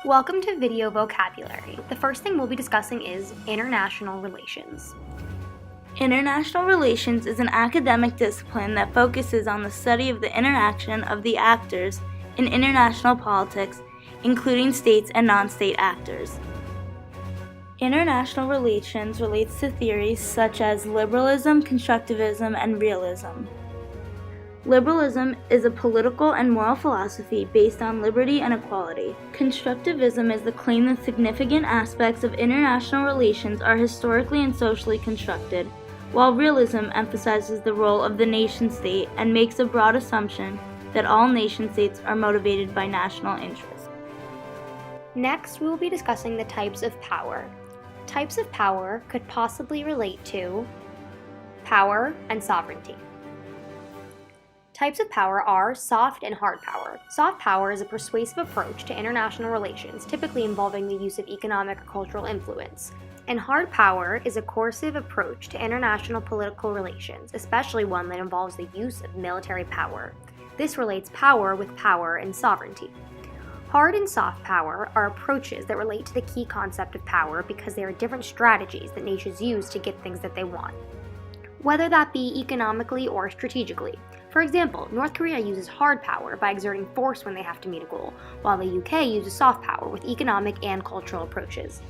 Welcome to Video Vocabulary. The first thing we'll be discussing is international relations. International relations is an academic discipline that focuses on the study of the interaction of the actors in international politics, including states and non-state actors. International relations relates to theories such as liberalism, constructivism, and realism. Liberalism is a political and moral philosophy based on liberty and equality. Constructivism is the claim that significant aspects of international relations are historically and socially constructed, while realism emphasizes the role of the nation-state and makes a broad assumption that all nation-states are motivated by national interests. Next, we will be discussing the types of power. Types of power could possibly relate to power and sovereignty. Types of power are soft and hard power. Soft power is a persuasive approach to international relations, typically involving the use of economic or cultural influence. And hard power is a coercive approach to international political relations, especially one that involves the use of military power. This relates power with power and sovereignty. Hard and soft power are approaches that relate to the key concept of power because they are different strategies that nations use to get things that they want, whether that be economically or strategically. For example, North Korea uses hard power by exerting force when they have to meet a goal, while the UK uses soft power with economic and cultural approaches.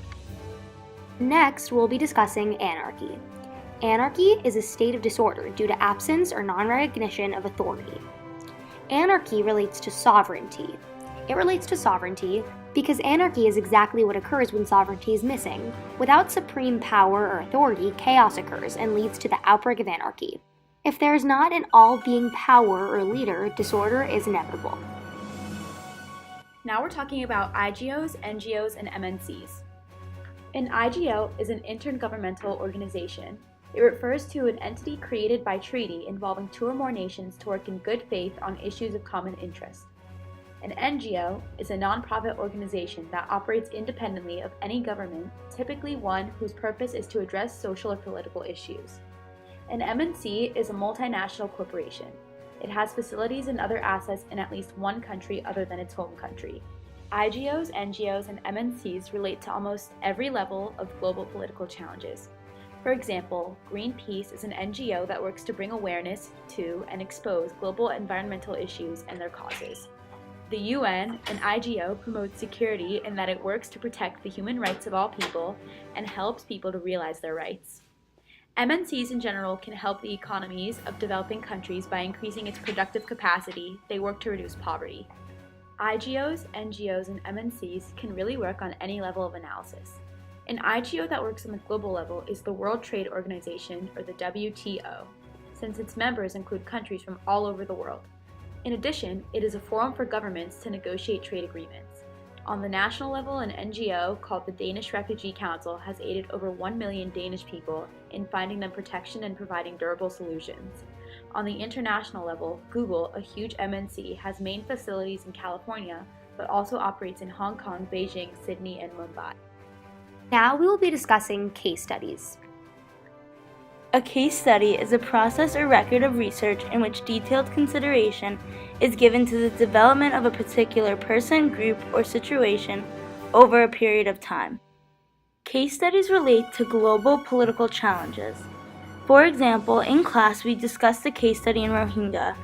Next, we'll be discussing anarchy. Anarchy is a state of disorder due to absence or non-recognition of authority. Anarchy relates to sovereignty. It relates to sovereignty because anarchy is exactly what occurs when sovereignty is missing. Without supreme power or authority, chaos occurs and leads to the outbreak of anarchy. If there is not an all-being power or leader, disorder is inevitable. Now we're talking about IGOs, NGOs, and MNCs. An IGO is an intergovernmental organization. It refers to an entity created by treaty involving two or more nations to work in good faith on issues of common interest. An NGO is a non-profit organization that operates independently of any government, typically one whose purpose is to address social or political issues. An MNC is a multinational corporation. It has facilities and other assets in at least one country other than its home country. IGOs, NGOs, and MNCs relate to almost every level of global political challenges. For example, Greenpeace is an NGO that works to bring awareness to and expose global environmental issues and their causes. The UN, an IGO, promotes security in that it works to protect the human rights of all people and helps people to realize their rights. MNCs in general can help the economies of developing countries by increasing its productive capacity. They work to reduce poverty. IGOs, NGOs, and MNCs can really work on any level of analysis. An IGO that works on the global level is the World Trade Organization, or the WTO, since its members include countries from all over the world. In addition, it is a forum for governments to negotiate trade agreements. On the national level, an NGO called the Danish Refugee Council has aided over 1 million Danish people in finding them protection and providing durable solutions. On the international level, Google, a huge MNC, has main facilities in California, but also operates in Hong Kong, Beijing, Sydney, and Mumbai. Now we will be discussing case studies. A case study is a process or record of research in which detailed consideration is given to the development of a particular person, group, or situation over a period of time. Case studies relate to global political challenges. For example, in class we discussed a case study in Rohingya.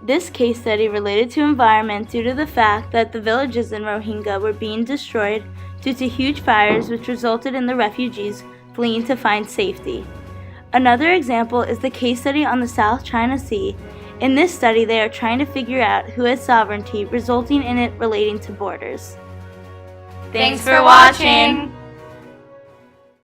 This case study related to environment due to the fact that the villages in Rohingya were being destroyed due to huge fires which resulted in the refugees fleeing to find safety. Another example is the case study on the South China Sea. In this study, they are trying to figure out who has sovereignty, resulting in it relating to borders. Thanks for watching!